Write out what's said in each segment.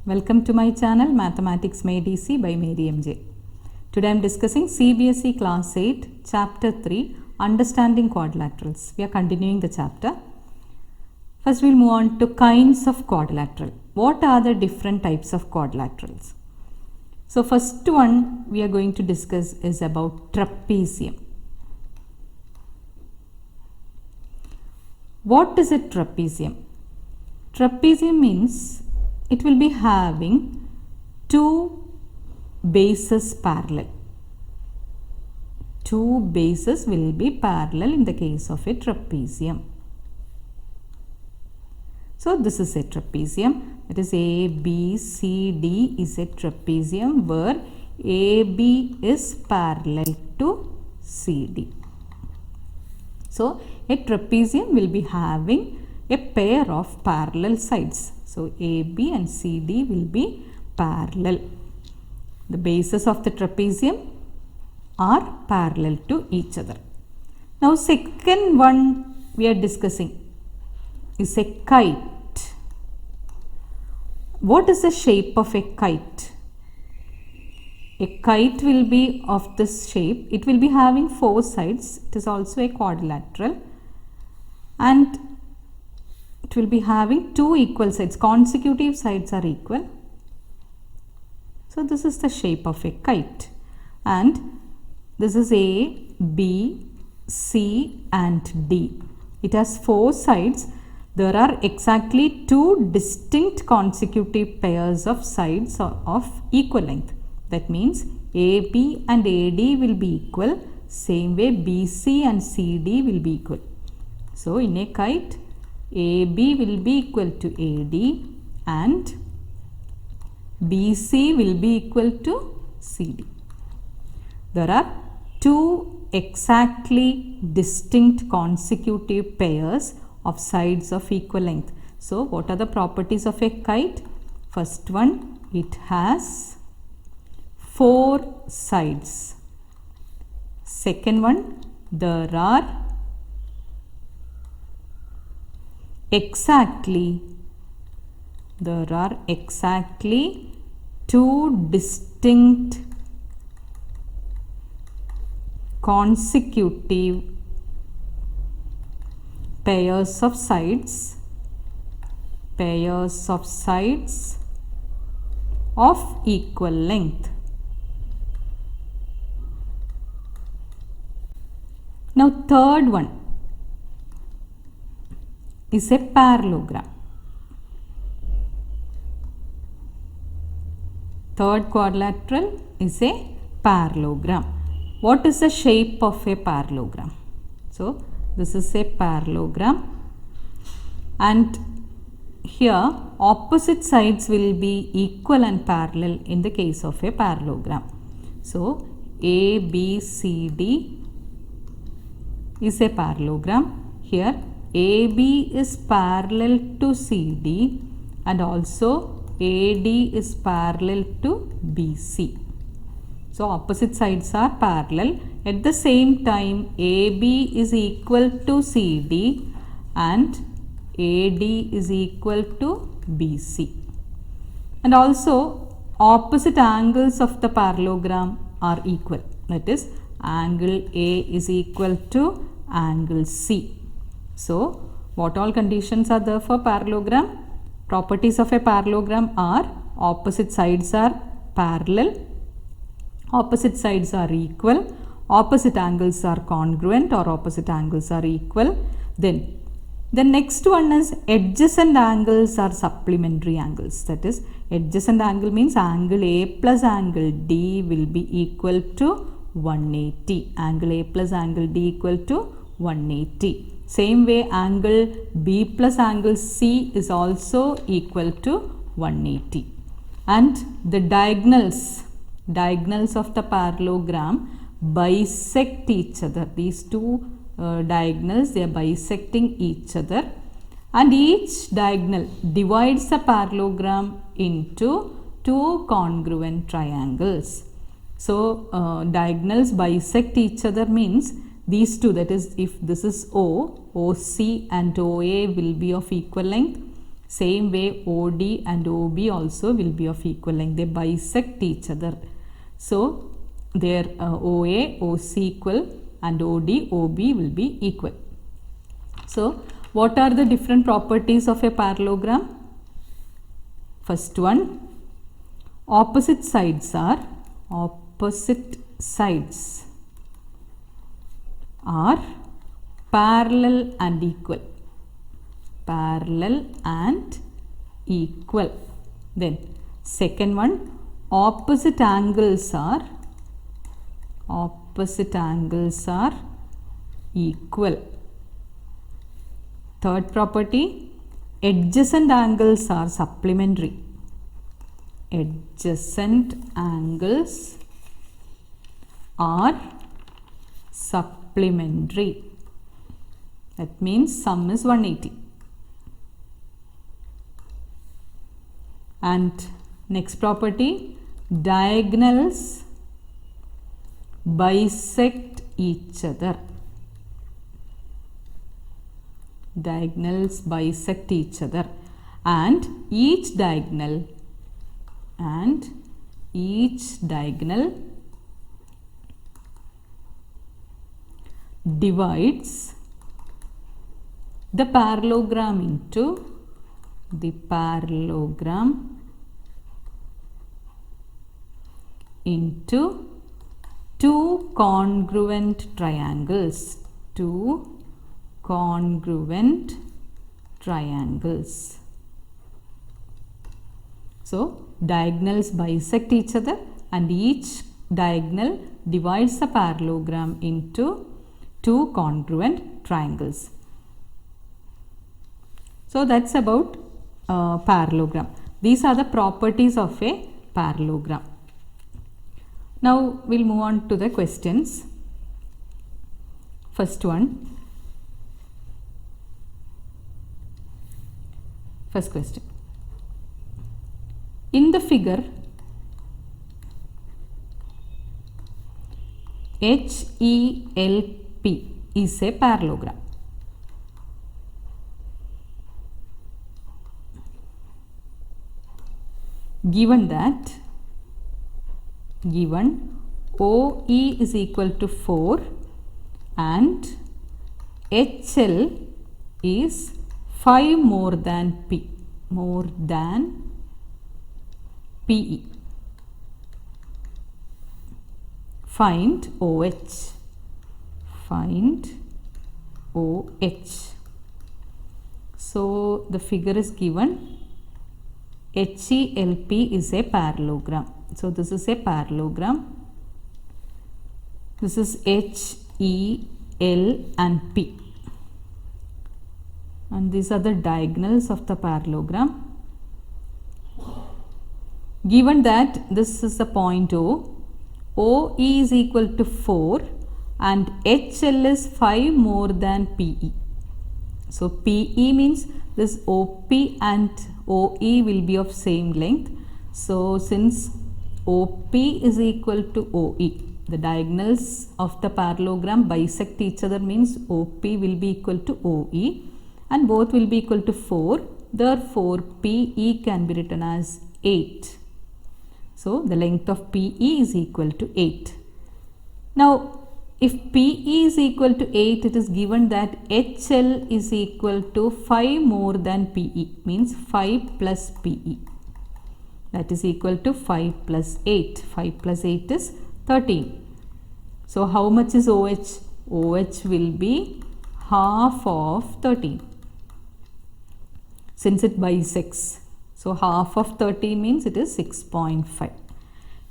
Welcome to my channel Mathematics Made Easy by Mary MJ. Today I am discussing CBSE Class 8 Chapter 3 Understanding Quadrilaterals. We are continuing the chapter. First we will move on to kinds of quadrilateral. What are the different types of quadrilaterals? So first one we are going to discuss is about trapezium. What is a trapezium? Trapezium means it will be having two bases parallel. Two bases will be parallel in the case of a trapezium. So this is a trapezium. That is ABCD is a trapezium where AB is parallel to CD. So a trapezium will be having a pair of parallel sides. So AB and CD will be parallel. The bases of the trapezium are parallel to each other. Now second one we are discussing is a kite. What is the shape of a kite? A kite will be of this shape. It will be having four sides. It is also a quadrilateral and it will be having two equal sides. Consecutive sides are equal. So this is the shape of a kite and this is A, B, C and D. It has four sides. There are exactly two distinct consecutive pairs of sides of equal length. That means AB and AD will be equal. Same way BC and CD will be equal. So in a kite, AB will be equal to AD and BC will be equal to CD. There are two exactly distinct consecutive pairs of sides of equal length. So what are the properties of a kite? First one, it has four sides. Second one, there are exactly two distinct consecutive pairs of sides of equal length. Now third one is a parallelogram. Third quadrilateral is a parallelogram. What is the shape of a parallelogram? So this is a parallelogram and here opposite sides will be equal and parallel in the case of a parallelogram. So ABCD is a parallelogram. Here AB is parallel to CD and also AD is parallel to BC. So opposite sides are parallel. At the same time AB is equal to CD and AD is equal to BC. And also opposite angles of the parallelogram are equal. That is angle A is equal to angle C. So what all conditions are there for parallelogram? Properties of a parallelogram are opposite sides are parallel, opposite sides are equal, opposite angles are congruent or opposite angles are equal. Then the next one is adjacent angles are supplementary angles. That is adjacent angle means angle A plus angle D will be equal to 180. Angle A plus angle D equal to 180. Same way angle B plus angle C is also equal to 180. And the diagonals of the parallelogram bisect each other. These two diagonals, they are bisecting each other and each diagonal divides the parallelogram into two congruent triangles. So diagonals bisect each other means these two, that is if this is O, OC and OA will be of equal length. Same way OD and OB also will be of equal length. They bisect each other. So their OA, OC equal and OD, OB will be equal. So what are the different properties of a parallelogram? First one, opposite sides are parallel and equal. Parallel and equal. Then second one, opposite angles are equal. Third property, adjacent angles are supplementary. Adjacent angles are supplementary. That means sum is 180. And next property, diagonals bisect each other. Diagonals bisect each other, and each diagonal divides the parallelogram into two congruent triangles. Two congruent triangles. So diagonals bisect each other and each diagonal divides the parallelogram into two congruent triangles. So that's about parallelogram. These are the properties of a parallelogram. Now we'll move on to the questions. First one. First question. In the figure, HELP is a parallelogram. Given OE is equal to 4 and HL is 5 more than PE. Find OH. So the figure is given. HELP is a parallelogram. So this is a parallelogram. This is H, E, L and P. And these are the diagonals of the parallelogram. Given that this is the point O, OE is equal to 4 and HL is 5 more than PE. So PE means this OP and OE will be of same length. So since OP is equal to OE, the diagonals of the parallelogram bisect each other means OP will be equal to OE and both will be equal to 4. Therefore PE can be written as 8. So the length of PE is equal to 8. Now if PE is equal to 8, it is given that HL is equal to 5 more than PE, means 5 plus PE. That is equal to 5 plus 8. 5 plus 8 is 13. So how much is OH? OH will be half of 13. Since it bisects. So half of 13 means it is 6.5.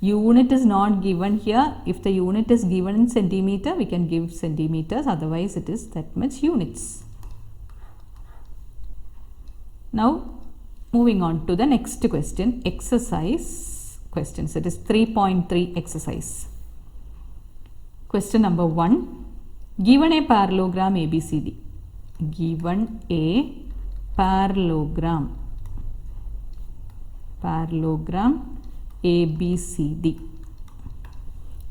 Unit is not given here. If the unit is given in centimeter, we can give centimeters. Otherwise, it is that much units. Now, moving on to the next question. Exercise questions. It is 3.3 exercise. Question number 1. Given a parallelogram ABCD. Given a parallelogram ABCD.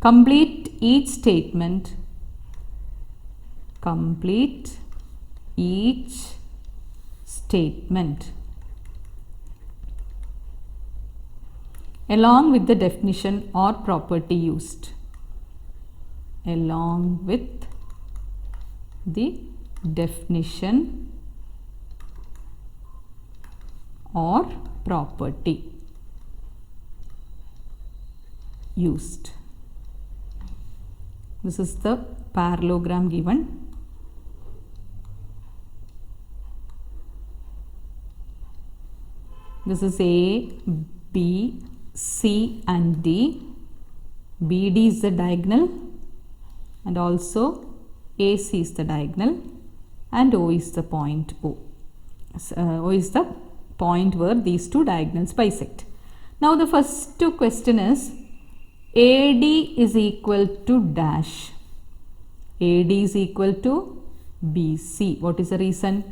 Complete each statement. along with the definition or property used. Along with the definition or property used. This is the parallelogram given. This is A, B, C and D. BD is the diagonal and also AC is the diagonal and O is the point O. O is the point where these two diagonals bisect. Now the first question is AD is equal to dash. AD is equal to BC. What is the reason?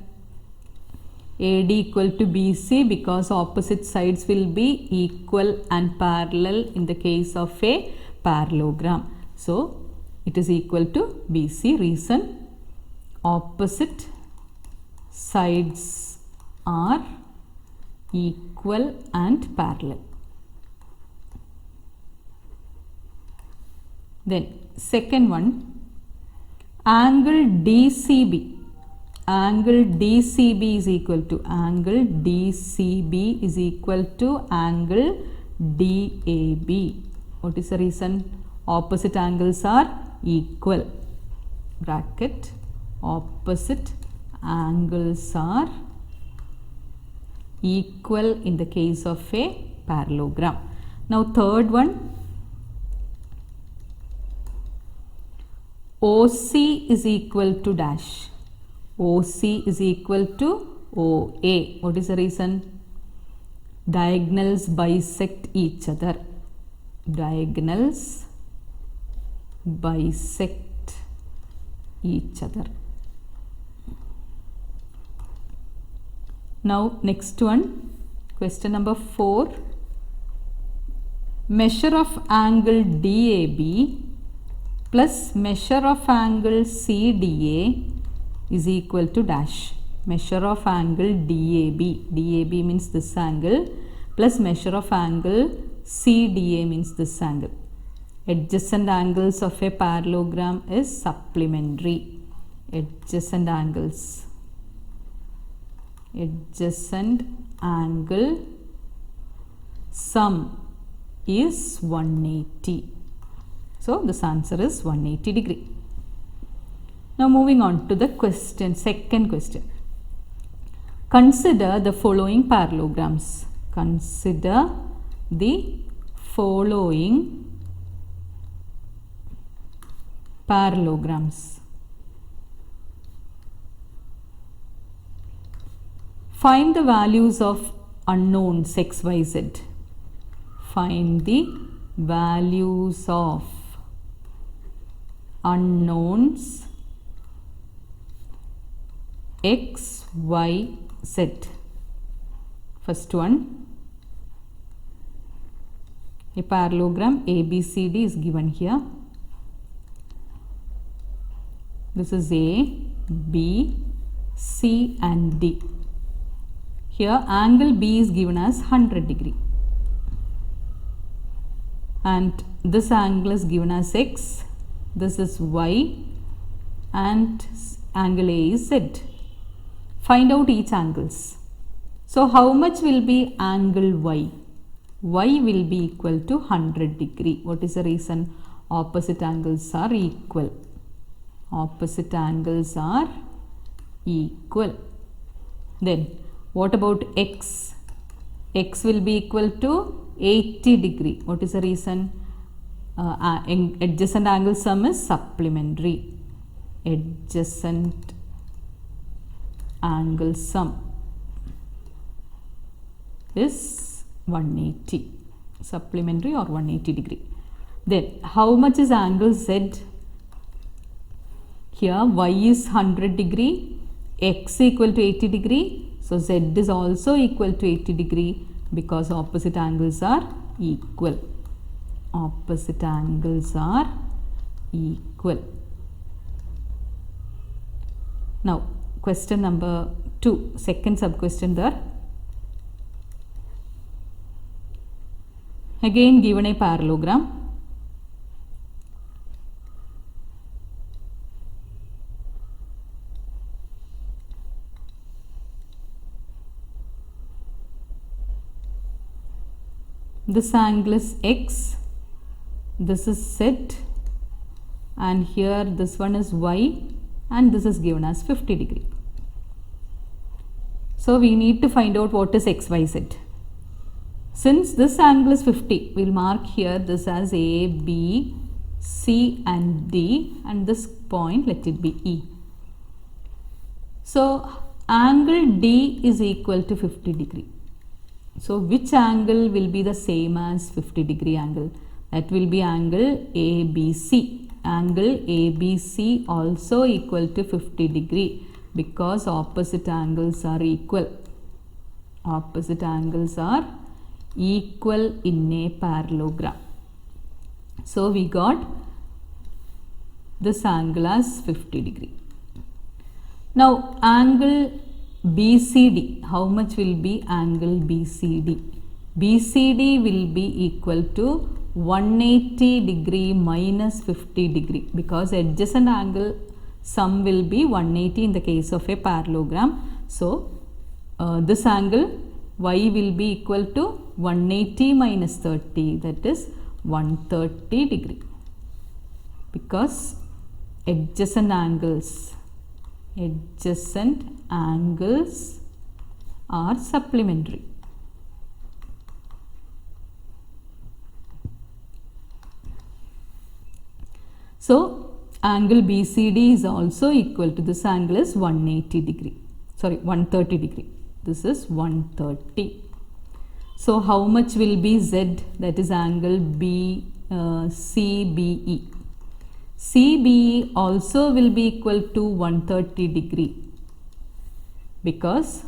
AD equal to BC because opposite sides will be equal and parallel in the case of a parallelogram. So it is equal to BC. Reason: opposite sides are equal and parallel. Then second one, angle DCB. Angle DCB is equal to angle DCB is equal to angle DAB. What is the reason? Opposite angles are equal. Bracket, opposite angles are equal in the case of a parallelogram. Now third one, OC is equal to dash. OC is equal to OA. What is the reason? Diagonals bisect each other. Diagonals bisect each other. Now next one, question number 4. Measure of angle DAB plus measure of angle CDA is equal to dash. Measure of angle DAB. DAB means this angle plus measure of angle CDA means this angle. Adjacent angles of a parallelogram is supplementary. Adjacent angles. Adjacent angle sum is 180. So this answer is 180 degree. Now moving on to the question, second question. Consider the following parallelograms. Consider the following parallelograms. Find the values of unknowns x, y, z. Find the values of unknowns x, y, z. First one, a parallelogram ABCD is given here. This is A, B, C and D. Here angle B is given as 100 degree. And this angle is given as x, this is y and angle A is z. Find out each angles. So how much will be angle y? Y will be equal to 100 degree. What is the reason? Opposite angles are equal. Opposite angles are equal. Then what about x? X will be equal to 80 degree. What is the reason? Adjacent angle sum is supplementary. Adjacent angle sum is 180. Supplementary or 180 degree. Then how much is angle z? Here y is 100 degree, x equal to 80 degree. So z is also equal to 80 degree because opposite angles are equal. Opposite angles are equal. Now question number 2, second sub question there. Again given a parallelogram. This angle is x, this is z, and here this one is y, and this is given as 50 degree. So we need to find out what is x, y, z. Since this angle is 50, we'll mark here this as A, B, C and D, and this point let it be E. So angle D is equal to 50 degree. So which angle will be the same as 50 degree angle? That will be angle ABC. Angle ABC also equal to 50 degree because opposite angles are equal. Opposite angles are equal in a parallelogram. So we got this angle as 50 degree. Now angle BCD, how much will be angle BCD? BCD will be equal to 180 degree minus 50 degree because adjacent angle sum will be 180 in the case of a parallelogram. So this angle y will be equal to 180 minus 30, that is 130 degree because adjacent angles are supplementary. So angle BCD is also equal to this angle is 130 degree. This is 130. So how much will be Z? That is angle CBE. CBE also will be equal to 130 degree because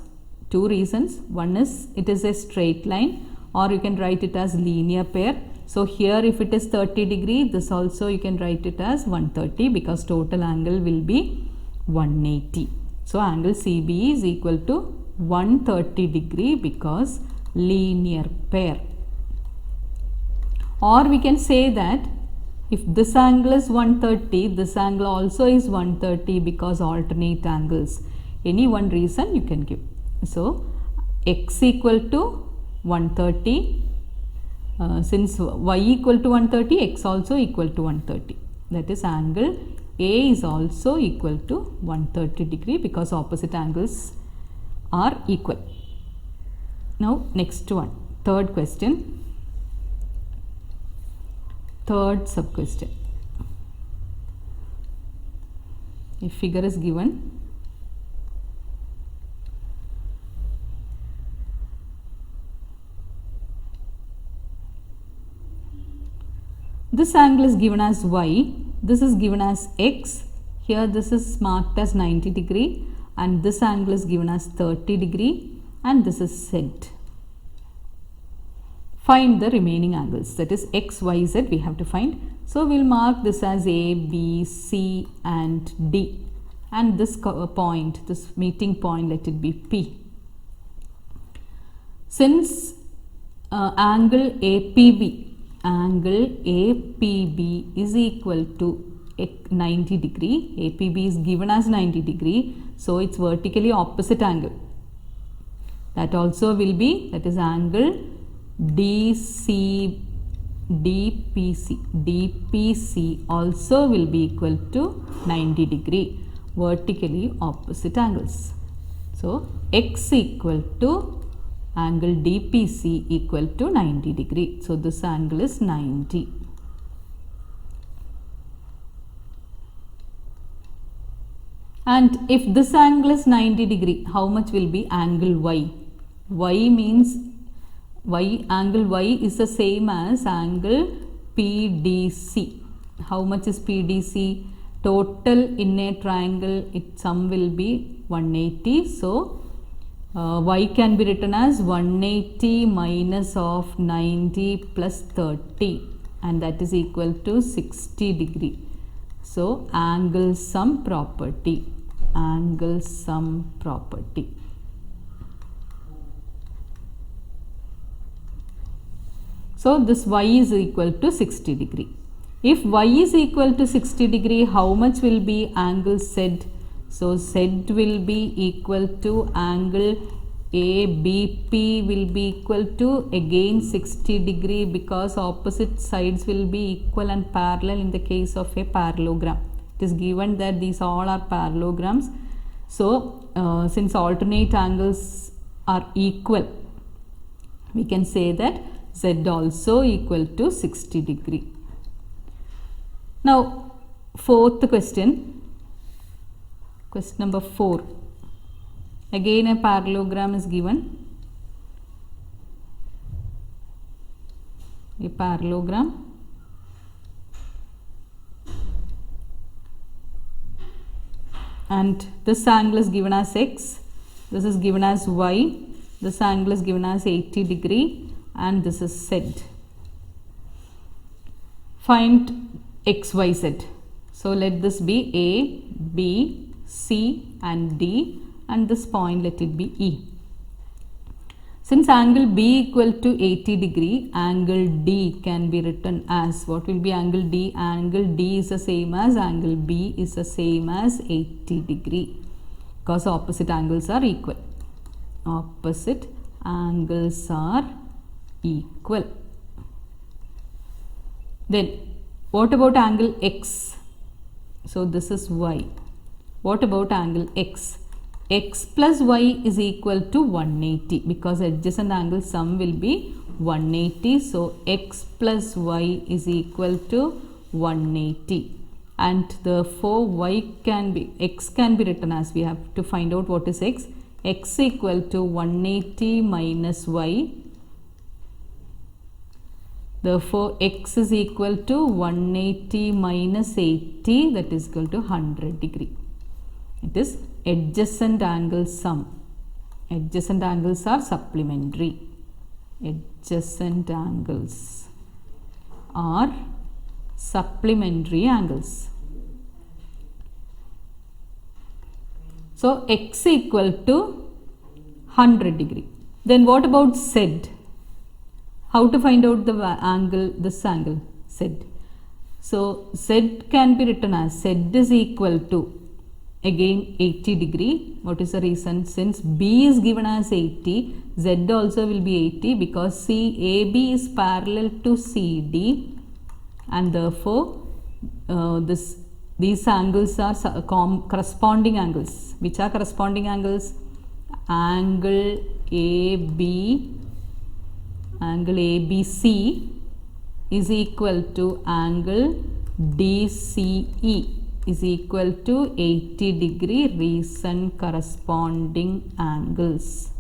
two reasons. One is it is a straight line, or you can write it as linear pair. So here if it is 30 degree, this also you can write it as 130 because total angle will be 180. So angle CBE is equal to 130 degree because linear pair. Or we can say that if this angle is 130, this angle also is 130 because alternate angles. Any one reason you can give. So x equal to 130, since y equal to 130, x also equal to 130. That is angle A is also equal to 130 degree because opposite angles are equal. Now next one, third question. Third sub question. A figure is given. This angle is given as y, this is given as x, here this is marked as 90 degree, and this angle is given as 30 degree, and this is z. Find the remaining angles, that is x, y, z we have to find. So we'll mark this as A, B, C and D, and this point, this meeting point, let it be P. Since angle APB is equal to 90 degree, APB is given as 90 degree, so it's vertically opposite angle. That also will be, that is angle DPC also will be equal to 90 degree, vertically opposite angles. So x equal to angle DPC equal to 90 degree. So this angle is 90. And if this angle is 90 degree, how much will be angle y? Y means angle y is the same as angle PDC. How much is PDC? Total in a triangle, its sum will be 180. So y can be written as 180 minus of 90 plus 30, and that is equal to 60 degree. So angle sum property. Angle sum property. So this y is equal to 60 degree. If y is equal to 60 degree, how much will be angle Z? So Z will be equal to angle ABP will be equal to again 60 degree, because opposite sides will be equal and parallel in the case of a parallelogram. It is given that these all are parallelograms. So since alternate angles are equal, we can say that Z also equal to 60 degree. Now fourth question, question number 4. Again a parallelogram is given. A parallelogram. And this angle is given as x, this is given as y, this angle is given as 80 degree, and this is Z. Find x, y, z. So let this be A, B, C and D, and this point let it be E. Since angle B equal to 80 degree, angle D can be written as, what will be angle D? Angle D is the same as angle B is the same as 80 degree, because opposite angles are equal. Opposite angles are equal. Then what about angle X? So this is Y. What about angle X? X plus y is equal to 180, because adjacent angle sum will be 180. So x plus y is equal to 180, and therefore x can be written as, we have to find out what is x. X equal to 180 minus y. Therefore x is equal to 180 minus 80, that is equal to 100 degree. It is adjacent angle sum. Adjacent angles are supplementary. Adjacent angles are supplementary angles. So x equal to 100 degree. Then what about Z? How to find out the angle, this angle Z? So Z can be written as, Z is equal to again 80 degree. What is the reason? Since B is given as 80, Z also will be 80, because AB is parallel to CD, and therefore these angles are corresponding angles. Which are corresponding angles? Angle ABC is equal to angle DCE is equal to 80 degree, recent corresponding angles.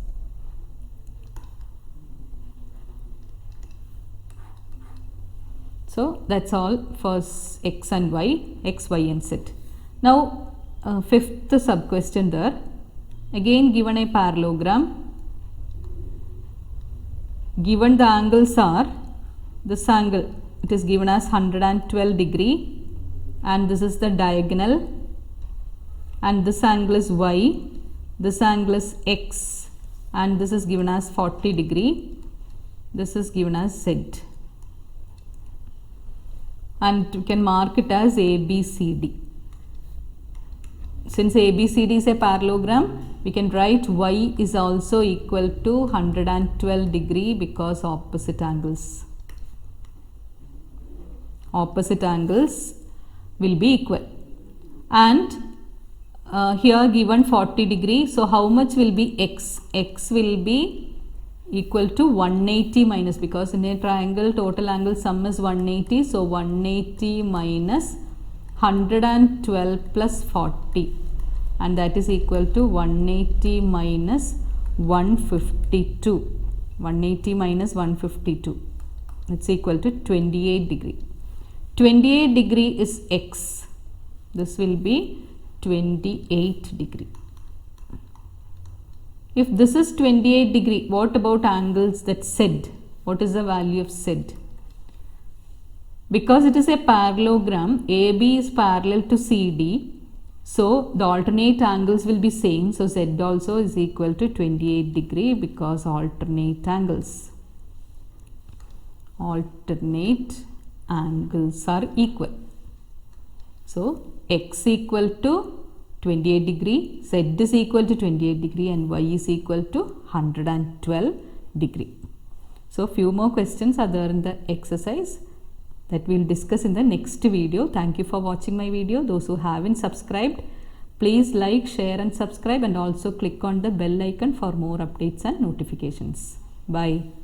So that's all for x and y, x, y and z. Now fifth sub question there. Again given a parallelogram. Given the angles are, this angle, it is given as 112 degree, and this is the diagonal, and this angle is y, this angle is x, and this is given as 40 degree, this is given as z, and we can mark it as ABCD. Since ABCD is a parallelogram, we can write y is also equal to 112 degree, because opposite angles will be equal. And here given 40 degree, so how much will be x? X will be equal to 180 minus, because in a triangle total angle sum is 180, so 180 minus 112 plus 40, and that is equal to 180 minus 152. 180 minus 152, it's equal to 28 degree. 28 degree is x. This will be 28 degree. If this is 28 degree, what about angles that Z? What is the value of Z? Because it is a parallelogram, AB is parallel to CD, so the alternate angles will be same. So Z also is equal to 28 degree, because alternate angles. alternate angles are equal. So x equal to 28 degree, z is equal to 28 degree and y is equal to 112 degree. So few more questions are there in the exercise that we will discuss in the next video. Thank you for watching my video. Those who haven't subscribed, please like, share and subscribe, and also click on the bell icon for more updates and notifications. Bye.